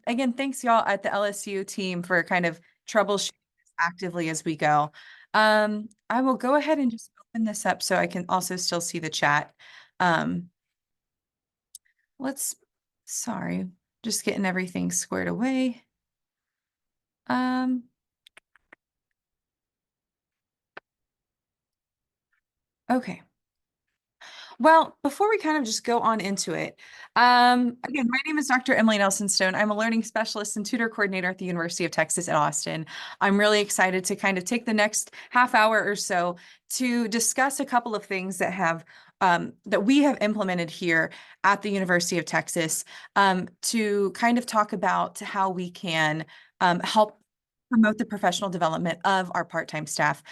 Again, thanks y'all at the LSU team for kind of troubleshooting this actively as we go. I will go ahead and just open this up so I can also still see the chat. Um, let's, sorry, just getting everything squared away. Um, okay. Well, before we kind of just go on into it, again, my name is Dr. Emalee Nelson-Stone. I'm a learning specialist and tutor coordinator at the University of Texas at Austin. I'm really excited to kind of take the next half hour or so to discuss a couple of things that we have implemented here at the University of Texas, to kind of talk about how we can help promote the professional development of our part-time staff.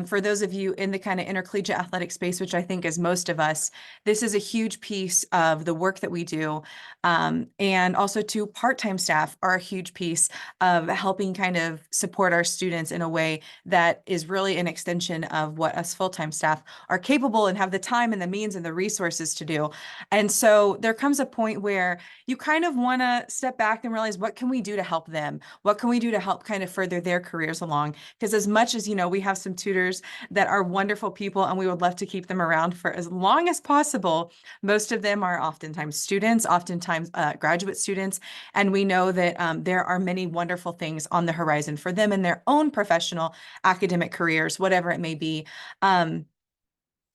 For those of you in the kind of intercollegiate athletic space, which I think is most of us, this is a huge piece of the work that we do. And also to part-time staff are a huge piece of helping kind of support our students in a way that is really an extension of what us full-time staff are capable and have the time and the means and the resources to do. And so there comes a point where you kind of want to step back and realize, what can we do to help them? What can we do to help kind of further their careers along? Because as much as, we have some tutors that are wonderful people and we would love to keep them around for as long as possible, most of them are oftentimes students, oftentimes graduate students. And we know that there are many wonderful things on the horizon for them in their own professional academic careers, whatever it may be.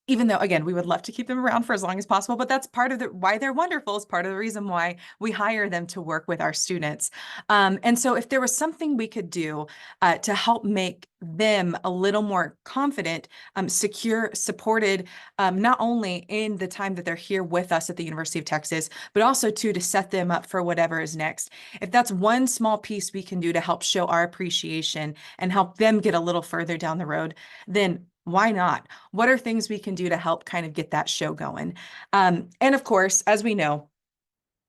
Even though, again, we would love to keep them around for as long as possible, but that's part of why they're wonderful, is part of the reason why we hire them to work with our students. And so if there was something we could do to help make them a little more confident, secure, supported, not only in the time that they're here with us at the University of Texas, but also to set them up for whatever is next. If that's one small piece we can do to help show our appreciation and help them get a little further down the road, then why not? What are things we can do to help kind of get that show going? And of course, as we know,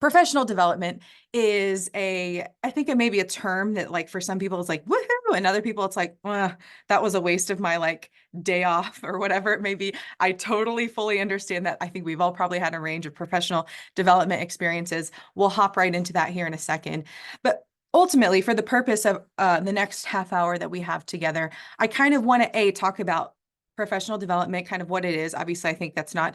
professional development is I think it may be a term that, like, for some people it's like, woohoo, and other people it's like, that was a waste of my day off or whatever it may be. I totally fully understand that. I think we've all probably had a range of professional development experiences. We'll hop right into that here in a second. But ultimately, for the purpose of the next half hour that we have together, I kind of want to talk about professional development, kind of what it is. Obviously, I think that's not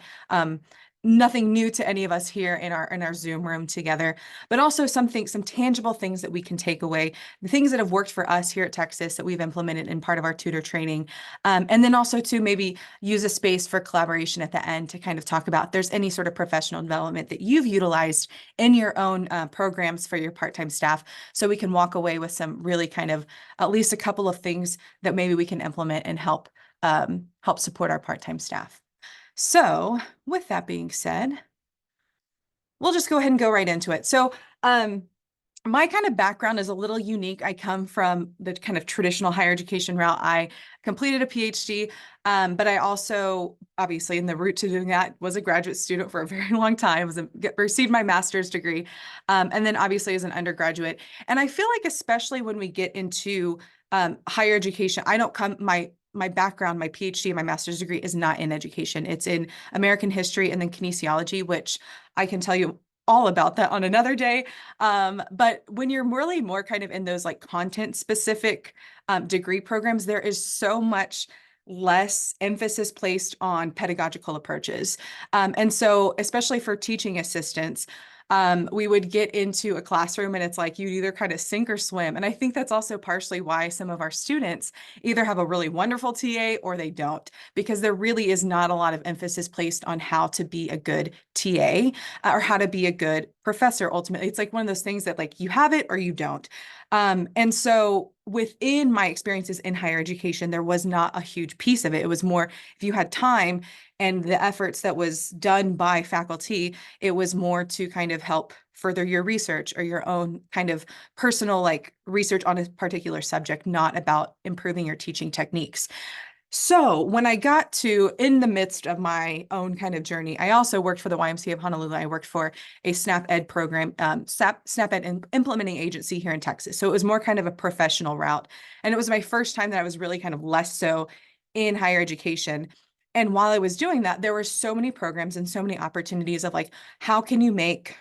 nothing new to any of us here in our Zoom room together, but also some tangible things that we can take away, the things that have worked for us here at Texas that we've implemented in part of our tutor training. And then also to maybe use a space for collaboration at the end to kind of talk about if there's any sort of professional development that you've utilized in your own programs for your part-time staff, so we can walk away with some really kind of at least a couple of things that maybe we can implement and help support our part-time staff. So with that being said, we'll just go ahead and go right into it. So my kind of background is a little unique. I come from the kind of traditional higher education route. I completed a PhD, but I also, obviously, in the route to doing that, was a graduate student for a very long time. Received my master's degree, and then obviously as an undergraduate. And I feel like, especially when we get into higher education, I don't come my background, my PhD and my master's degree is not in education. It's in American history and then kinesiology, which I can tell you all about that on another day. But when you're really more kind of in those content specific degree programs, there is so much less emphasis placed on pedagogical approaches. And so, especially for teaching assistants, we would get into a classroom and it's like you'd either kind of sink or swim. And I think that's also partially why some of our students either have a really wonderful TA or they don't, because there really is not a lot of emphasis placed on how to be a good TA or how to be a good professor. Ultimately, it's like one of those things that you have it or you don't. And so within my experiences in higher education, there was not a huge piece of it. It was more if you had time and the efforts that was done by faculty, it was more to kind of help further your research or your own kind of personal research on a particular subject, not about improving your teaching techniques. So when I got to in the midst of my own kind of journey, I also worked for the YMCA of Honolulu. I worked for a SNAP Ed program, SNAP Ed implementing agency here in Texas. So it was more kind of a professional route. And it was my first time that I was really kind of less so in higher education. And while I was doing that, there were so many programs and so many opportunities of how can you make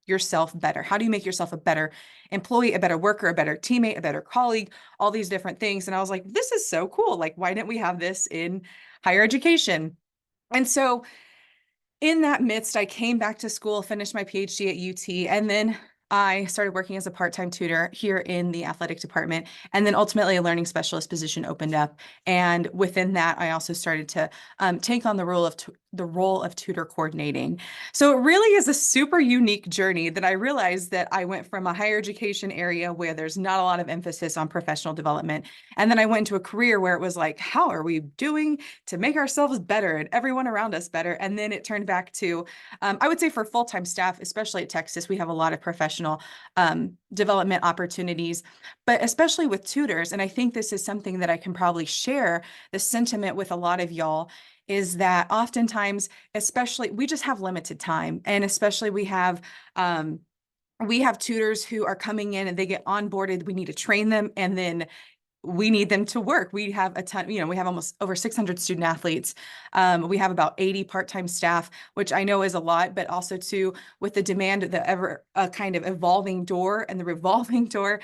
yourself better? How do you make yourself a better employee, a better worker, a better teammate, a better colleague, all these different things. And I was like, this is so cool. Like, why didn't we have this in higher education? And so in that midst, I came back to school, finished my PhD at UT, and then I started working as a part-time tutor here in the athletic department. And then ultimately a learning specialist position opened up. And within that, I also started to take on the role of tutor coordinating. So it really is a super unique journey that I realized that I went from a higher education area where there's not a lot of emphasis on professional development. And then I went into a career where it was like, how are we doing to make ourselves better and everyone around us better? And then it turned back to, I would say for full-time staff, especially at Texas, we have a lot of professional development opportunities, but especially with tutors. And I think this is something that I can probably share the sentiment with a lot of y'all is that oftentimes, especially we just have limited time, and especially we have tutors who are coming in and they get onboarded. We need to train them, and then we need them to work. We have a ton, we have almost over 600 student athletes. We have about 80 part-time staff, which I know is a lot, but also too, with the demand, the ever kind of evolving door and the revolving door,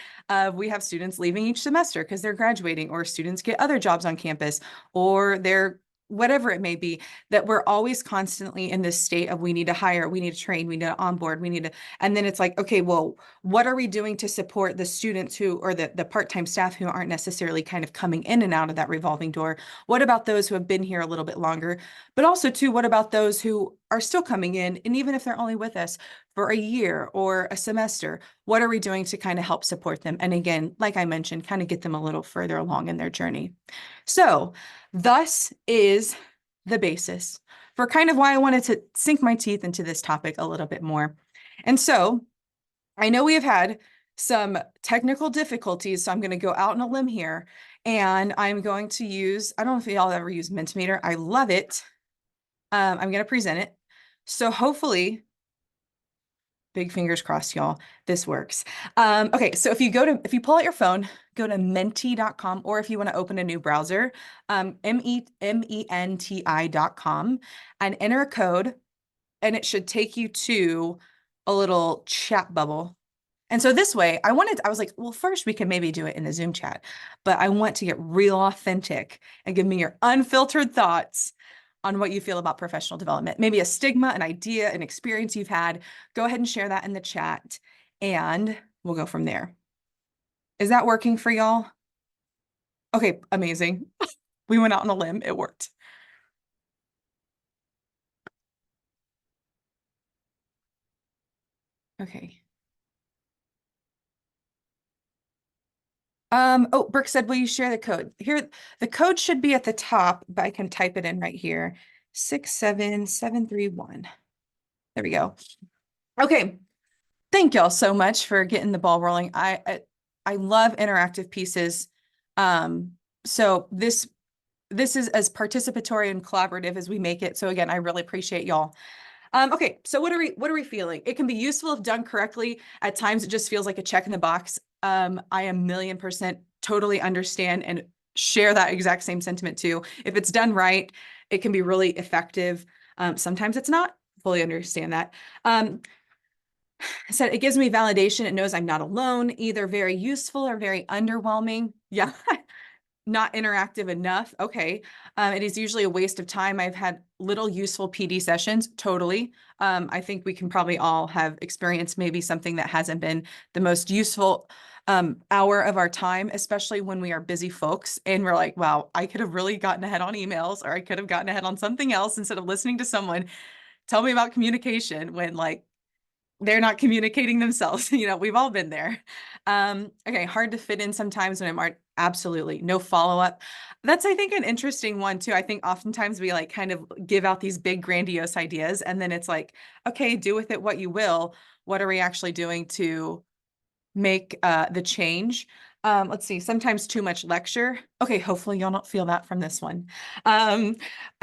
we have students leaving each semester because they're graduating, or students get other jobs on campus, or they're whatever it may be, that we're always constantly in this state of we need to hire, we need to train, we need to onboard, we need to, and then it's like, okay, well, what are we doing to support the students who, or the part-time staff who aren't necessarily kind of coming in and out of that revolving door? What about those who have been here a little bit longer? But also too, what about those who are still coming in? And even if they're only with us for a year or a semester, what are we doing to kind of help support them? And again, like I mentioned, kind of get them a little further along in their journey. So thus is the basis for kind of why I wanted to sink my teeth into this topic a little bit more. And so I know we have had some technical difficulties, so I'm going to go out on a limb here, and I'm going to use, I don't know if y'all ever use Mentimeter. I love it. I'm going to present it. So hopefully, big fingers crossed, y'all, this works. Okay, so if you pull out your phone, go to menti.com, or if you want to open a new browser, menti.com, and enter a code, and it should take you to a little chat bubble. And so this way, I was like, well, first we can maybe do it in the Zoom chat, but I want to get real authentic and give me your unfiltered thoughts on what you feel about professional development. Maybe a stigma, an idea, an experience you've had. Go ahead and share that in the chat, and we'll go from there. Is that working for y'all? Okay, amazing. We went out on a limb. It worked. Okay. Oh, Brooke said, will you share the code? Here, the code should be at the top, but I can type it in right here. 67731. There we go. Okay. Thank y'all so much for getting the ball rolling. I love interactive pieces. So this is as participatory and collaborative as we make it. So again, I really appreciate y'all. Okay, so what are we feeling? It can be useful if done correctly. At times, it just feels like a check in the box. I am 1,000,000% totally understand and share that exact same sentiment too. If it's done right, it can be really effective. Sometimes it's not. Fully understand that. I said it gives me validation. It knows I'm not alone, either very useful or very underwhelming. Yeah. Not interactive enough. Okay. It is usually a waste of time. I've had little useful PD sessions. Totally. I think we can probably all have experienced maybe something that hasn't been the most useful hour of our time, especially when we are busy folks and we're like, wow, I could have really gotten ahead on emails, or I could have gotten ahead on something else instead of listening to someone tell me about communication when like they're not communicating themselves. We've all been there. Okay, hard to fit in sometimes when I'm absolutely no follow-up. That's, I think, an interesting one too. I think oftentimes we like kind of give out these big grandiose ideas, and then it's like, okay, do with it what you will. What are we actually doing to make the change? Let's see, sometimes too much lecture. Okay, hopefully y'all don't feel that from this one.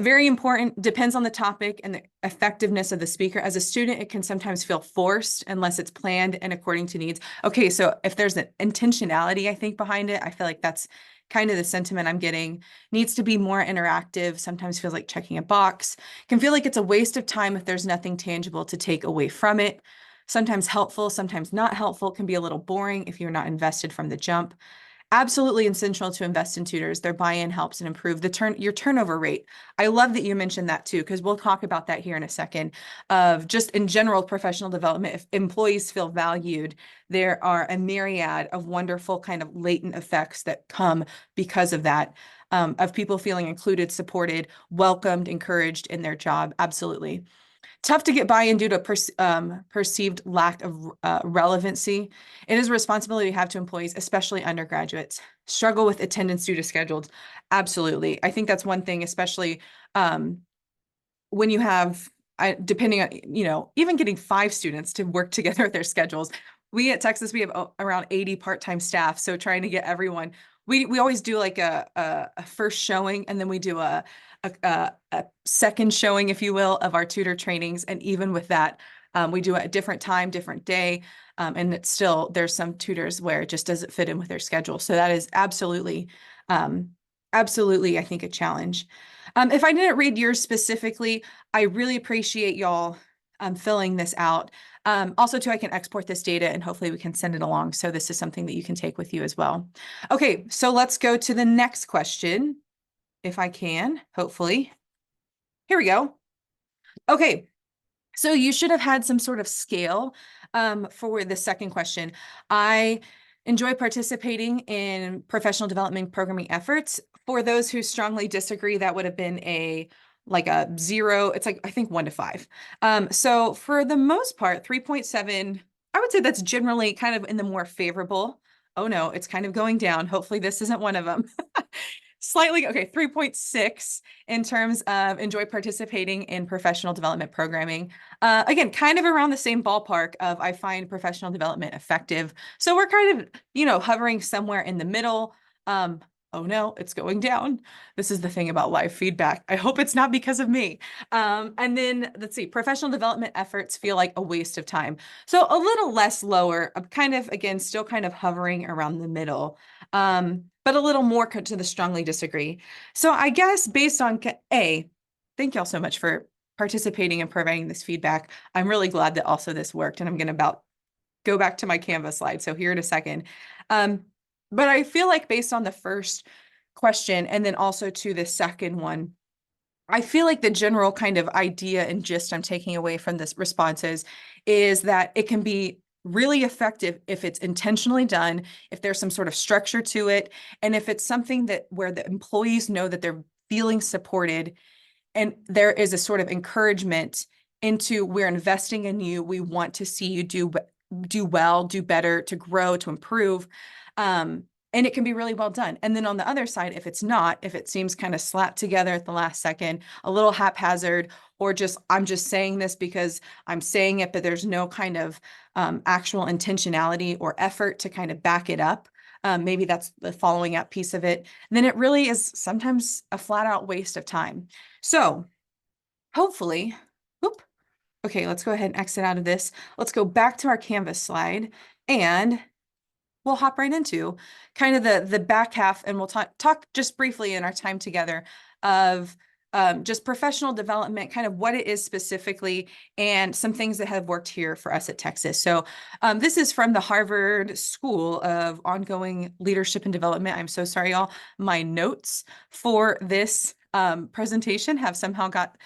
Very important, depends on the topic and the effectiveness of the speaker. As a student, it can sometimes feel forced unless it's planned and according to needs. Okay, so if there's an intentionality, I think, behind it, I feel like that's kind of the sentiment I'm getting. Needs to be more interactive, sometimes feels like checking a box. Can feel like it's a waste of time if there's nothing tangible to take away from it. sometimes helpful, sometimes not helpful, can be a little boring if you're not invested from the jump. Absolutely essential to invest in tutors. Their buy-in helps and improve your turnover rate. I love that you mentioned that too, because we'll talk about that here in a second. Of just in general professional development, if employees feel valued, there are a myriad of wonderful kind of latent effects that come because of that, of people feeling included, supported, welcomed, encouraged in their job. Absolutely. Tough to get buy-in due to perceived lack of relevancy. It is a responsibility we have to employees, especially undergraduates. Struggle with attendance due to schedules. Absolutely. I think that's one thing, especially when you have, depending on, even getting 5 students to work together with their schedules. We at Texas, we have around 80 part-time staff. So trying to get everyone, we always do like a first showing, and then we do a second showing, if you will, of our tutor trainings. And even with that, we do it at a different time, different day. And it's still, there's some tutors where it just doesn't fit in with their schedule. So that is absolutely, I think, a challenge. If I didn't read yours specifically, I really appreciate y'all filling this out. Also, too, I can export this data and hopefully we can send it along. So this is something that you can take with you as well. Okay, so let's go to the next question, if I can, hopefully. Here we go. Okay, so you should have had some sort of scale for the second question. I enjoy participating in professional development programming efforts. For those who strongly disagree, that would have been a 0. It's like, I think 1 to 5. So for the most part, 3.7, I would say that's generally kind of in the more favorable. Oh no, it's kind of going down. Hopefully this isn't one of them. Slightly, okay, 3.6 in terms of enjoy participating in professional development programming. Again, kind of around the same ballpark of I find professional development effective. So we're kind of, hovering somewhere in the middle. Oh no, it's going down. This is the thing about live feedback. I hope it's not because of me. And then let's see, professional development efforts feel like a waste of time. So a little less lower, kind of, again, still kind of hovering around the middle. But a little more to the strongly disagree. So I guess based on thank y'all so much for participating and providing this feedback. I'm really glad that also this worked, and I'm going to go back to my Canvas slide. So here in a second. But I feel like based on the first question and then also to the second one, I feel like the general kind of idea and gist I'm taking away from this responses is that it can be really effective if it's intentionally done, if there's some sort of structure to it, and if it's something that where the employees know that they're feeling supported and there is a sort of encouragement into we're investing in you, we want to see you do well, do better, to grow, to improve. And it can be really well done. And then on the other side, if it's not, if it seems kind of slapped together at the last second, a little haphazard, or just, I'm just saying this because I'm saying it, but there's no kind of actual intentionality or effort to kind of back it up. Maybe that's the following up piece of it. Then it really is sometimes a flat out waste of time. So hopefully, okay, let's go ahead and exit out of this. Let's go back to our Canvas slide and we'll hop right into kind of the back half, and we'll talk just briefly in our time together of just professional development, kind of what it is specifically, and some things that have worked here for us at Texas. So this is from the Harvard School of Ongoing Leadership and Development. I'm so sorry, y'all. My notes for this presentation have somehow got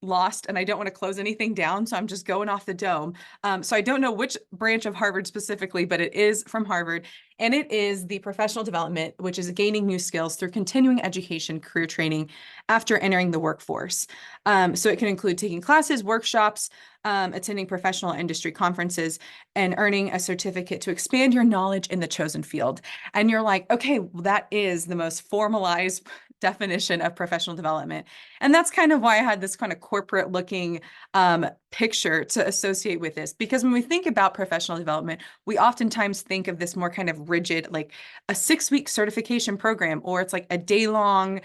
lost, and I don't want to close anything down, so I'm just going off the dome. So I don't know which branch of Harvard specifically, but it is from Harvard, and it is the professional development, which is gaining new skills through continuing education, career training after entering the workforce. So it can include taking classes, workshops, attending professional industry conferences, and earning a certificate to expand your knowledge in the chosen field. And you're like, okay, well, that is the most formalized definition of professional development. And that's kind of why I had this kind of corporate looking picture to associate with this, because when we think about professional development, we oftentimes think of this more kind of rigid, like a 6-week certification program, or it's like a day-long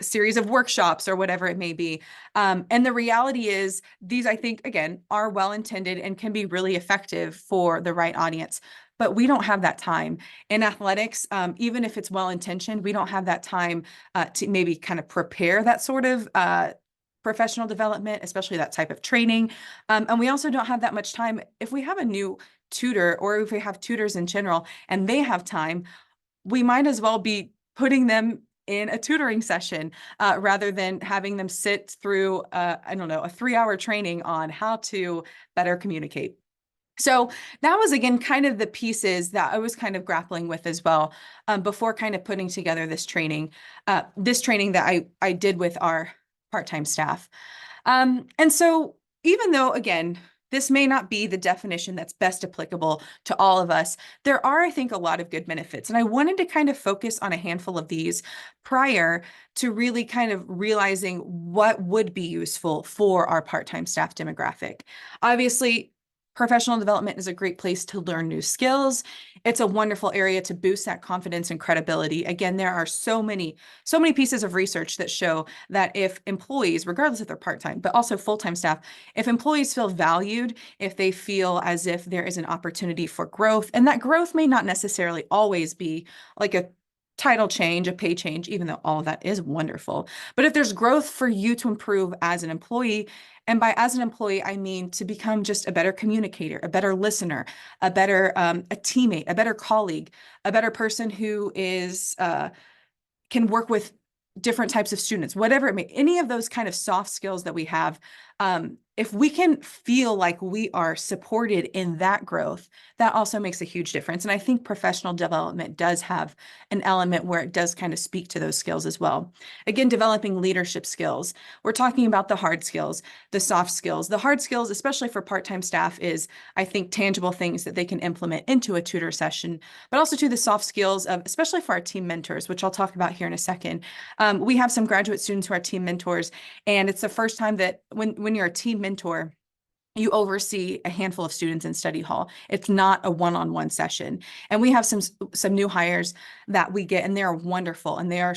series of workshops or whatever it may be. And the reality is these, I think, again, are well-intended and can be really effective for the right audience. But we don't have that time in athletics. Even if it's well-intentioned, we don't have that time to maybe kind of prepare that sort of professional development, especially that type of training. And we also don't have that much time. If we have a new tutor or if we have tutors in general and they have time, we might as well be putting them in a tutoring session rather than having them sit through, I don't know, a 3-hour training on how to better communicate. So that was, again, kind of the pieces that I was kind of grappling with as well before kind of putting together this training that I did with our part-time staff. And so even though, again, this may not be the definition that's best applicable to all of us, there are, I think, a lot of good benefits. And I wanted to kind of focus on a handful of these prior to really kind of realizing what would be useful for our part-time staff demographic. Obviously, professional development is a great place to learn new skills. It's a wonderful area to boost that confidence and credibility. Again, there are so many pieces of research that show that if employees, regardless if they're part-time, but also full-time staff, if employees feel valued, if they feel as if there is an opportunity for growth, and that growth may not necessarily always be like a title change, a pay change, even though all of that is wonderful. But if there's growth for you to improve as an employee, and by as an employee, I mean to become just a better communicator, a better listener, a better a teammate, a better colleague, a better person who is can work with different types of students, whatever it may, any of those kind of soft skills that we have, if we can feel like we are supported in that growth, that also makes a huge difference. And I think professional development does have an element where it does kind of speak to those skills as well. Again, developing leadership skills. We're talking about the hard skills, the soft skills. The hard skills, especially for part-time staff, is, I think, tangible things that they can implement into a tutor session, but also to the soft skills of, especially for our team mentors, which I'll talk about here in a second. We have some graduate students who are team mentors, and it's the first time that when you're a team mentor, you oversee a handful of students in study hall. It's not a one-on-one session. And we have some new hires that we get, and they're wonderful. And they're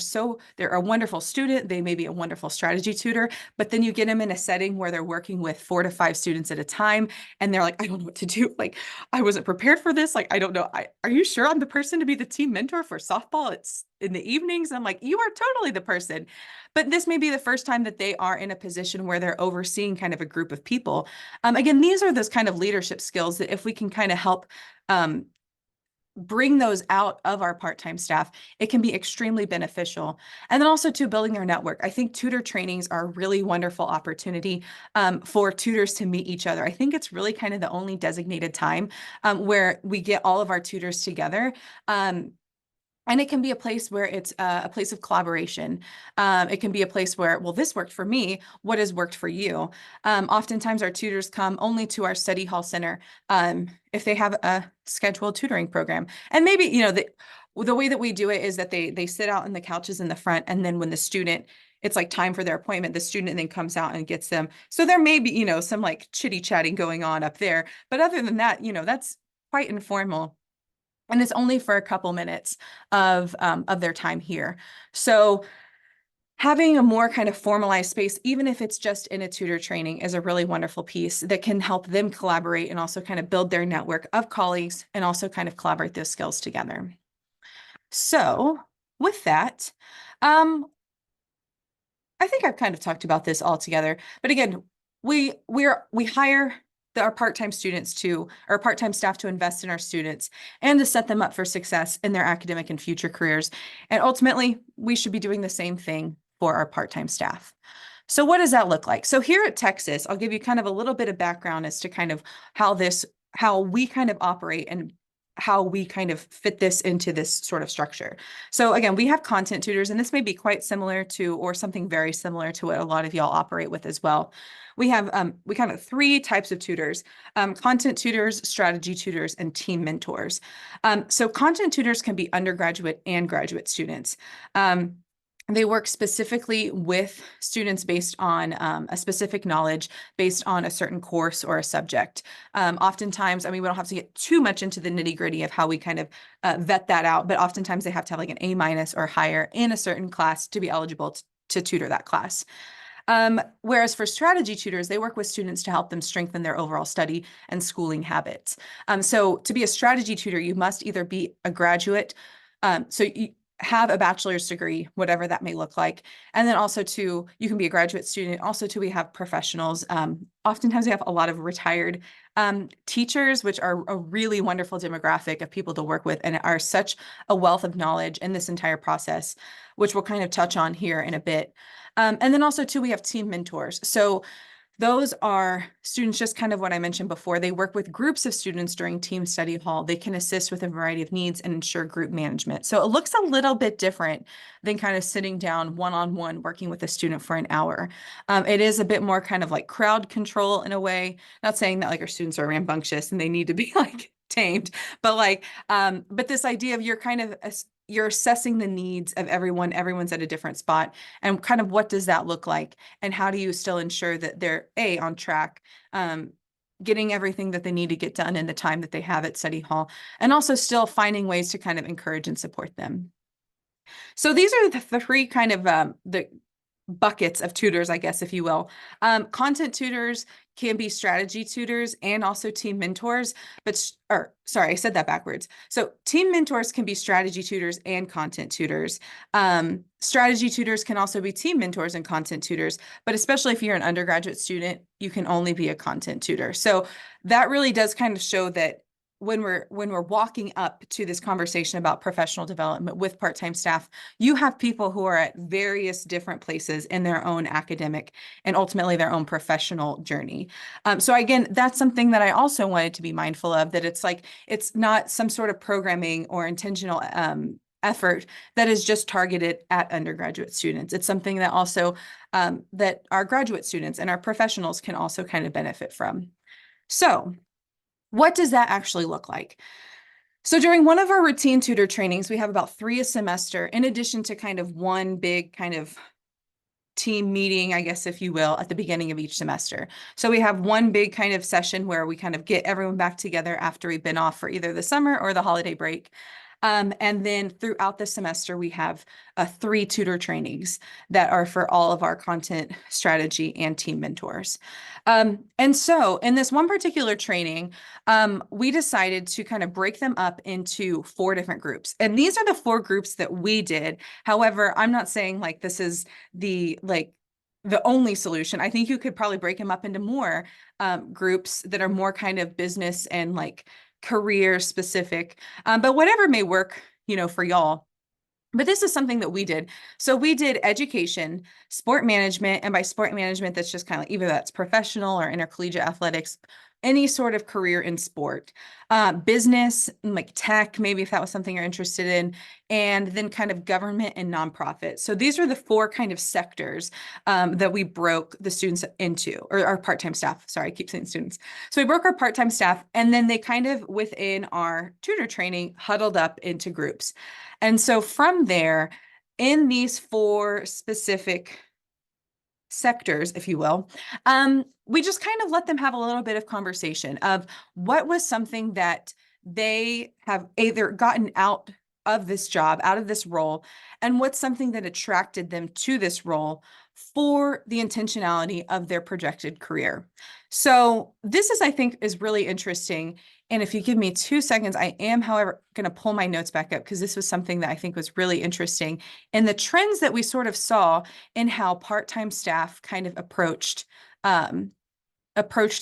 a wonderful student. They may be a wonderful strategy tutor, but then you get them in a setting where they're working with 4 to 5 students at a time. And they're like, I don't know what to do. Like, I wasn't prepared for this. Like, I don't know. Are you sure I'm the person to be the team mentor for softball? It's in the evenings. I'm like, you are totally the person. But this may be the first time that they are in a position where they're overseeing kind of a group of people. Again, these are those kind of leadership skills that if we can kind of help bring those out of our part-time staff, it can be extremely beneficial. And then also to building their network. I think tutor trainings are a really wonderful opportunity for tutors to meet each other. I think it's really kind of the only designated time where we get all of our tutors together. And it can be a place where it's a place of collaboration. It can be a place where, well, this worked for me. What has worked for you? Oftentimes our tutors come only to our study hall center if they have a scheduled tutoring program. And maybe, the way that we do it is that they sit out on the couches in the front, and then when the student, it's like time for their appointment, the student then comes out and gets them. So there may be, some like chitty chatting going on up there. But other than that, that's quite informal. And it's only for a couple minutes of their time here. So having a more kind of formalized space, even if it's just in a tutor training, is a really wonderful piece that can help them collaborate and also kind of build their network of colleagues and also kind of collaborate those skills together. So with that, I think I've kind of talked about this all together, but again, we hire our part-time staff to invest in our students and to set them up for success in their academic and future careers. And ultimately, we should be doing the same thing for our part-time staff. So what does that look like? So here at Texas, I'll give you kind of a little bit of background as to kind of how we kind of operate and how we kind of fit this into this sort of structure. So again, we have content tutors, and this may be quite similar to, or something very similar to what a lot of y'all operate with as well. We have kind of 3 types of tutors: content tutors, strategy tutors, and team mentors. So content tutors can be undergraduate and graduate students. They work specifically with students based on a specific knowledge, based on a certain course or a subject. Oftentimes, we don't have to get too much into the nitty-gritty of how we kind of vet that out, but oftentimes they have to have like an A- or higher in a certain class to be eligible to tutor that class. Whereas for strategy tutors, they work with students to help them strengthen their overall study and schooling habits. So to be a strategy tutor, you must either be a graduate, have a bachelor's degree, whatever that may look like. And then also too, you can be a graduate student. Also too, we have professionals. Oftentimes we have a lot of retired teachers, which are a really wonderful demographic of people to work with and are such a wealth of knowledge in this entire process, which we'll kind of touch on here in a bit. And then also too, we have team mentors. So those are students, just kind of what I mentioned before. They work with groups of students during team study hall. They can assist with a variety of needs and ensure group management. So it looks a little bit different than kind of sitting down one-on-one working with a student for an hour. It is a bit more kind of like crowd control in a way. Not saying that like our students are rambunctious and they need to be like tamed, but like, but this idea of you're assessing the needs of everyone. Everyone's at a different spot, and kind of what does that look like, and how do you still ensure that they're on track, getting everything that they need to get done in the time that they have at study hall, and also still finding ways to kind of encourage and support them. So these are the three kind of the buckets of tutors, I guess, if you will. Content tutors can be strategy tutors and also team mentors, or sorry, I said that backwards. So team mentors can be strategy tutors and content tutors. Strategy tutors can also be team mentors and content tutors, but especially if you're an undergraduate student, you can only be a content tutor. So that really does kind of show that when we're walking up to this conversation about professional development with part-time staff, you have people who are at various different places in their own academic and ultimately their own professional journey. So again, that's something that I also wanted to be mindful of, that it's like, it's not some sort of programming or intentional effort that is just targeted at undergraduate students. It's something that also that our graduate students and our professionals can also kind of benefit from. So what does that actually look like? So during one of our routine tutor trainings, we have about 3 a semester, in addition to kind of one big kind of team meeting, I guess, if you will, at the beginning of each semester. So we have one big kind of session where we kind of get everyone back together after we've been off for either the summer or the holiday break. And then throughout the semester, we have 3 tutor trainings that are for all of our content strategy and team mentors. And so in this one particular training, we decided to kind of break them up into 4 different groups. And these are the 4 groups that we did. However, I'm not saying like this is the only solution. I think you could probably break them up into more groups that are more kind of business and like career specific, but whatever may work, for y'all. But this is something that we did. So we did education, sport management, and by sport management, that's just kind of either that's professional or intercollegiate athletics, any sort of career in sport, business, like tech, maybe if that was something you're interested in, and then kind of government and nonprofit. So these are the 4 kind of sectors that we broke the students into, or our part-time staff. Sorry, I keep saying students. So we broke our part-time staff, and then they kind of within our tutor training huddled up into groups. And so from there, in these 4 specific sectors, if you will, we just kind of let them have a little bit of conversation of what was something that they have either gotten out of this job, out of this role, and what's something that attracted them to this role for the intentionality of their projected career. So this is, I think, is really interesting. And if you give me 2 seconds, I am, however, going to pull my notes back up because this was something that I think was really interesting and the trends that we sort of saw in how part-time staff kind of approached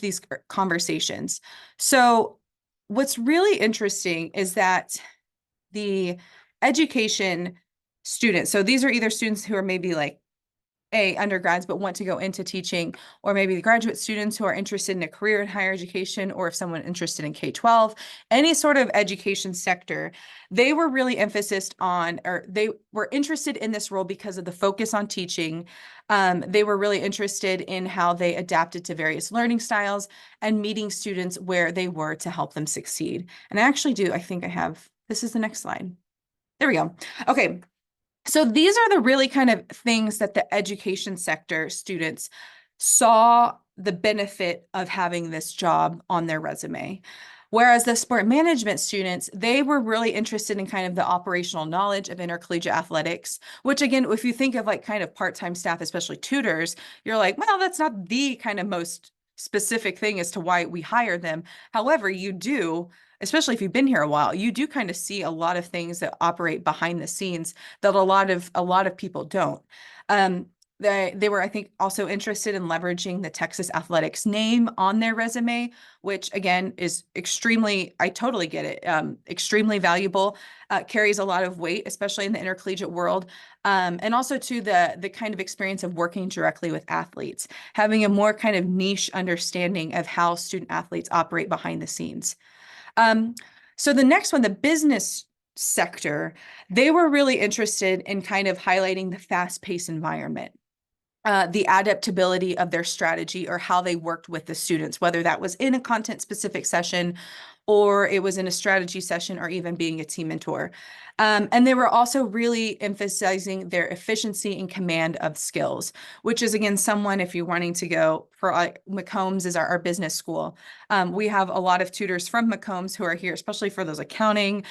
these conversations. So what's really interesting is that the education students, so these are either students who are maybe like undergrads but want to go into teaching, or maybe the graduate students who are interested in a career in higher education, or if someone interested in K-12, any sort of education sector, they were really they were interested in this role because of the focus on teaching. They were really interested in how they adapted to various learning styles and meeting students where they were to help them succeed. And I think this is the next slide. There we go. Okay. So these are the really kind of things that the education sector students saw the benefit of having this job on their resume. Whereas the sport management students, they were really interested in kind of the operational knowledge of intercollegiate athletics, which again, if you think of like kind of part-time staff, especially tutors, you're like, well, that's not the kind of most specific thing as to why we hire them. However, you do, especially if you've been here a while, you do kind of see a lot of things that operate behind the scenes that a lot of people don't. Um, they were, I think, also interested in leveraging the Texas Athletics name on their resume, which again is extremely, I totally get it, extremely valuable, carries a lot of weight, especially in the intercollegiate world. And also to the kind of experience of working directly with athletes, having a more kind of niche understanding of how student athletes operate behind the scenes. Um, so the next one, the business sector, they were really interested in kind of highlighting the fast-paced environment. The adaptability of their strategy or how they worked with the students, whether that was in a content specific session or it was in a strategy session or even being a team mentor. And they were also really emphasizing their efficiency and command of skills, which is, again, someone, if you're wanting to go for McCombs is our business school. We have a lot of tutors from McCombs who are here, especially for those accounting,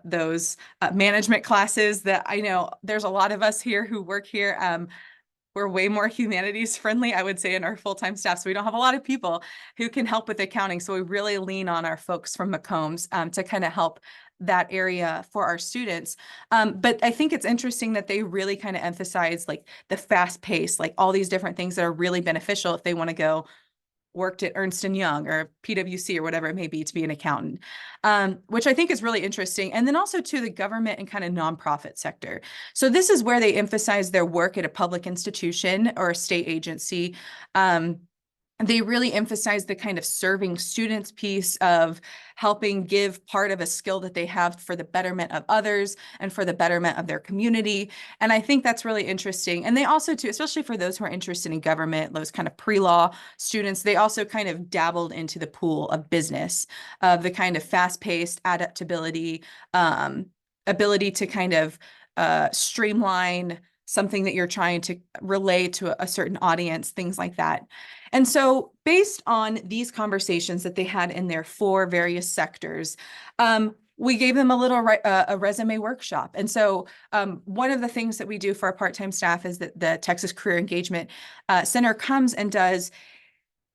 those management classes that I know there's a lot of us here who work here. We're way more humanities friendly, I would say, in our full-time staff. So we don't have a lot of people who can help with accounting. So we really lean on our folks from McCombs to kind of help that area for our students. But I think it's interesting that they really kind of emphasize like the fast pace, like all these different things that are really beneficial if they want to go worked at Ernst & Young or PwC or whatever it may be to be an accountant, which I think is really interesting. And then also to the government and kind of nonprofit sector. So this is where they emphasize their work at a public institution or a state agency. They really emphasize the kind of serving students piece of helping give part of a skill that they have for the betterment of others and for the betterment of their community. And I think that's really interesting. And they also, too, especially for those who are interested in government, those kind of pre-law students, they also kind of dabbled into the pool of business, of the kind of fast-paced adaptability, ability to kind of streamline something that you're trying to relay to a certain audience, things like that. And so based on these conversations that they had in their 4 various sectors, we gave them a little a resume workshop. And so one of the things that we do for our part-time staff is that the Texas Career Engagement Center comes and does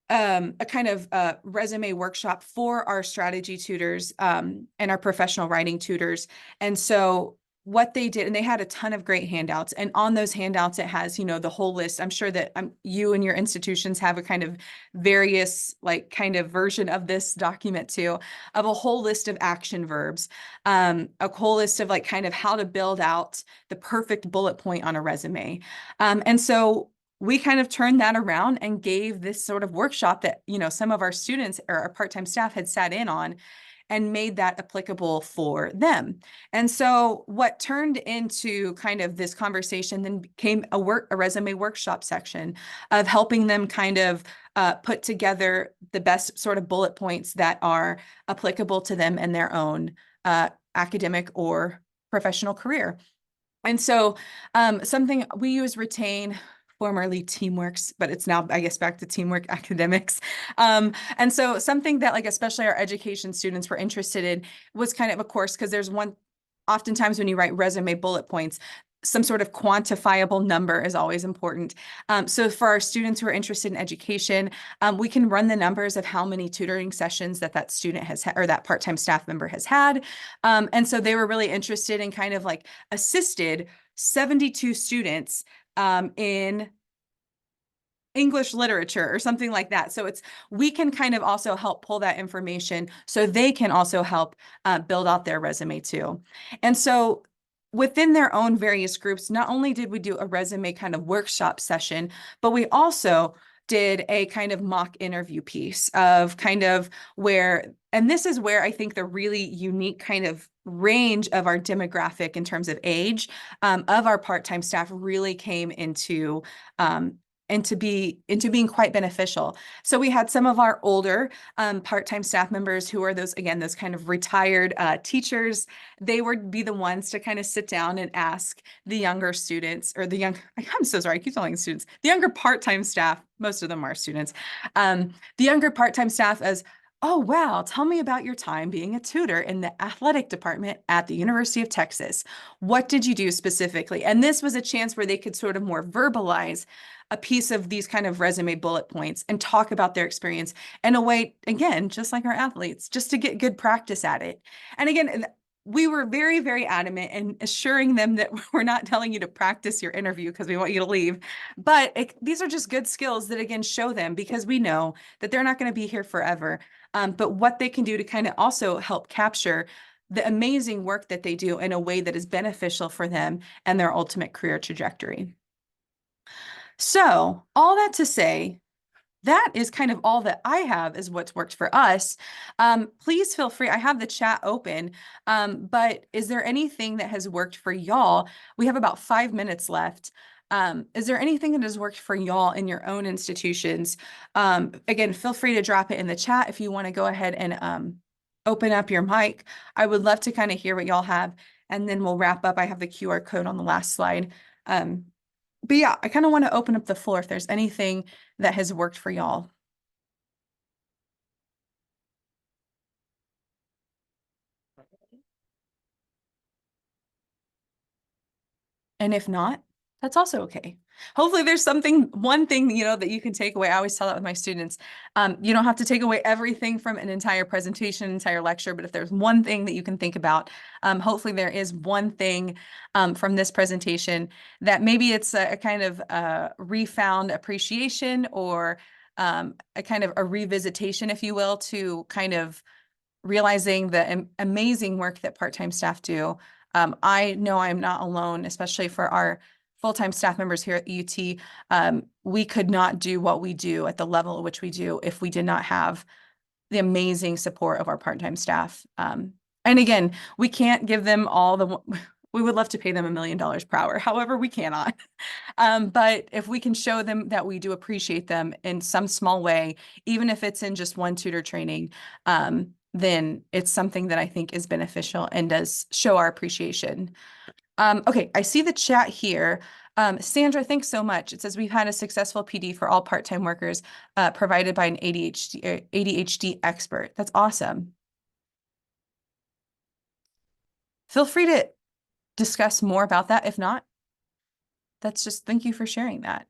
a kind of resume workshop for our strategy tutors and our professional writing tutors. And so what they did, and they had a ton of great handouts, and on those handouts it has, you know, the whole list. I'm sure that you and your institutions have a kind of various like kind of version of this document too, of a whole list of action verbs, a whole list of like kind of how to build out the perfect bullet point on a resume. And so we kind of turned that around and gave this sort of workshop that, you know, some of our students or our part-time staff had sat in on and made that applicable for them. And so what turned into kind of this conversation then became a resume workshop section of helping them kind of put together the best sort of bullet points that are applicable to them in their own academic or professional career. And so something we use Retain, formerly Teamworks, but it's now, I guess, back to Teamwork Academics. And so something that like, especially our education students were interested in was kind of course, because there's oftentimes when you write resume bullet points, some sort of quantifiable number is always important. So for our students who are interested in education, we can run the numbers of how many tutoring sessions that student has had or that part-time staff member has had. And so they were really interested in kind of like assisted 72 students in English literature or something like that. So we can kind of also help pull that information so they can also help build out their resume too. And so within their own various groups, not only did we do a resume kind of workshop session, but we also did a kind of mock interview piece of kind of where, and this is where I think the really unique kind of range of our demographic in terms of age of our part-time staff really came into being quite beneficial. So we had some of our older part-time staff members who are those kind of retired teachers. They would be the ones to kind of sit down and ask the younger students or I'm so sorry, I keep telling students, the younger part-time staff, most of them are students, the younger part-time staff as, Oh, wow. Tell me about your time being a tutor in the athletic department at the University of Texas. What did you do specifically? And this was a chance where they could sort of more verbalize a piece of these kind of resume bullet points and talk about their experience in a way, again, just like our athletes, just to get good practice at it. And again, we were very, very adamant in assuring them that we're not telling you to practice your interview because we want you to leave. But these are just good skills that, again, show them because we know that they're not going to be here forever. But what they can do to kind of also help capture the amazing work that they do in a way that is beneficial for them and their ultimate career trajectory. So, all that to say, that is kind of all that I have is what's worked for us. Please feel free. I have the chat open, but is there anything that has worked for y'all? We have about 5 minutes left. Is there anything that has worked for y'all in your own institutions? Again, feel free to drop it in the chat if you want to go ahead and open up your mic. I would love to kind of hear what y'all have, and then we'll wrap up. I have the QR code on the last slide. But yeah, I kind of want to open up the floor if there's anything that has worked for y'all. And if not, that's also okay. Hopefully there's one thing, that you can take away. I always tell that with my students. You don't have to take away everything from an entire presentation, entire lecture, but if there's one thing that you can think about, hopefully there is one thing from this presentation that maybe it's a kind of refound appreciation or a kind of a revisitation, if you will, to kind of realizing the amazing work that part-time staff do. I know I'm not alone, especially for our full-time staff members here at UT. We could not do what we do at the level at which we do if we did not have the amazing support of our part-time staff. And again, we can't give them we would love to pay them $1 million per hour. However, we cannot. But if we can show them that we do appreciate them in some small way, even if it's in just one tutor training, then it's something that I think is beneficial and does show our appreciation. Okay, I see the chat here. Sandra, thanks so much. It says we've had a successful PD for all part-time workers provided by an ADHD expert. That's awesome. Feel free to discuss more about that. If not, thank you for sharing that.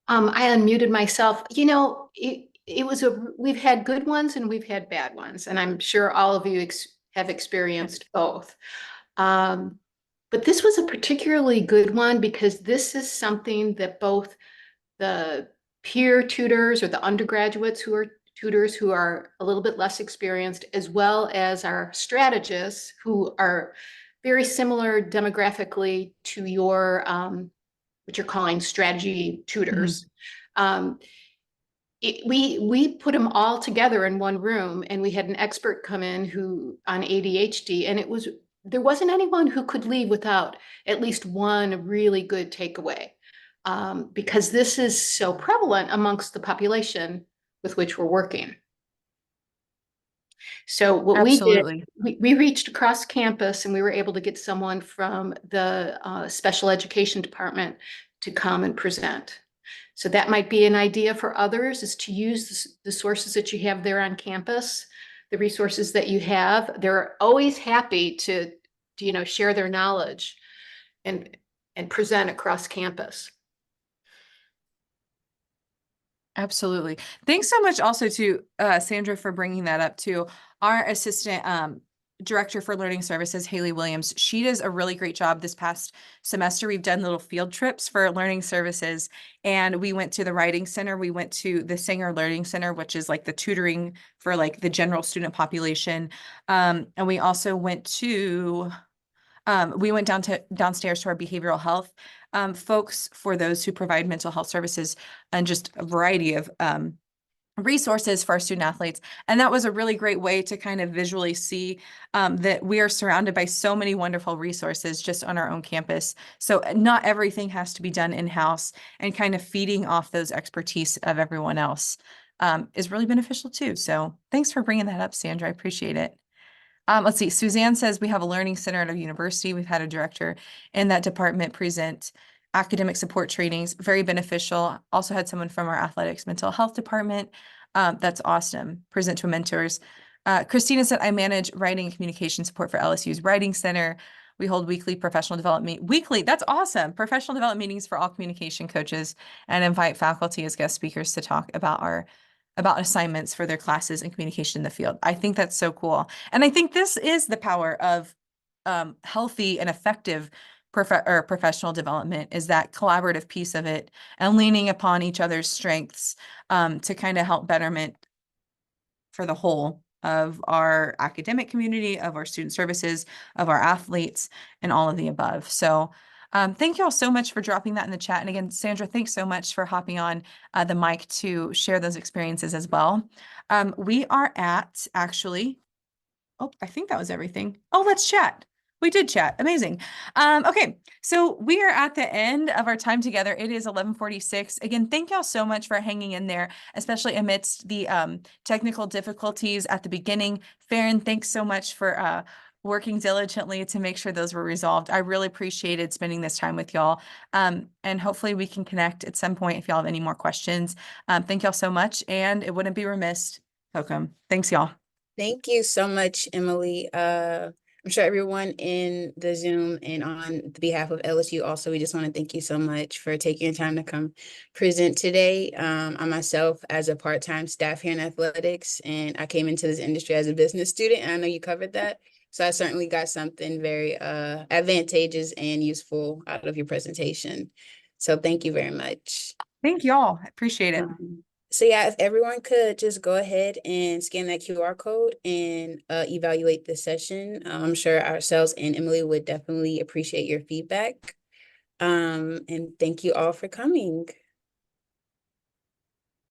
I unmuted myself. We've had good ones and we've had bad ones, and I'm sure all of you have experienced both. But this was a particularly good one because this is something that both the peer tutors or the undergraduates who are tutors who are a little bit less experienced, as well as our strategists who are very similar demographically to your what you're calling strategy tutors. Mm-hmm. We put them all together in one room, and we had an expert come in on ADHD, and there wasn't anyone who could leave without at least one really good takeaway, because this is so prevalent amongst the population with which we're working. So what Absolutely. we reached across campus, and we were able to get someone from the special education department to come and present. So that might be an idea for others, is to use the sources that you have there on campus, the resources that you have. They're always happy to share their knowledge and present across campus. Absolutely. Thanks so much also to Sandra for bringing that up too. Our assistant director for learning services, Haley Williams, she does a really great job. This past semester, we've done little field trips for learning services, and we went to the writing center. We went to the Sanger Learning Center, which is like the tutoring for like the general student population. And we also went downstairs to our behavioral health folks for those who provide mental health services and just a variety of resources for our student athletes. And that was a really great way to kind of visually see that we are surrounded by so many wonderful resources just on our own campus. So not everything has to be done in-house, and kind of feeding off those expertise of everyone else is really beneficial too. So thanks for bringing that up, Sandra. I appreciate it. Let's see. Suzanne says we have a learning center at our university. We've had a director in that department present academic support trainings, very beneficial. Also had someone from our athletics mental health department. That's awesome. Present to mentors. Christina said, I manage writing and communication support for LSU's Writing Center. We hold weekly professional development, that's awesome. Professional development meetings for all communication coaches and invite faculty as guest speakers to talk about assignments for their classes and communication in the field. I think that's so cool. And I think this is the power of healthy and effective professional development, is that collaborative piece of it and leaning upon each other's strengths to kind of help betterment for the whole of our academic community, of our student services, of our athletes, and all of the above. So thank you all so much for dropping that in the chat. And again, Sandra, thanks so much for hopping on the mic to share those experiences as well. We are at actually, oh, I think that was everything. Oh, let's chat. We did chat. Amazing. Okay, so we are at the end of our time together. It is 11:46. Again, thank y'all so much for hanging in there, especially amidst the technical difficulties at the beginning. Farron, thanks so much for working diligently to make sure those were resolved. I really appreciated spending this time with y'all. And hopefully we can connect at some point if y'all have any more questions. Thank y'all so much. And it wouldn't be remiss. Welcome. Thanks, y'all. Thank you so much, Emily. I'm sure everyone in the Zoom and on the behalf of LSU also, we just want to thank you so much for taking your time to come present today. I myself, as a part-time staff here in athletics, and I came into this industry as a business student, and I know you covered that. So I certainly got something very advantageous and useful out of your presentation. So thank you very much. Thank y'all. I appreciate it. So yeah, if everyone could just go ahead and scan that QR code and evaluate the session. I'm sure ourselves and Emily would definitely appreciate your feedback. And thank you all for coming.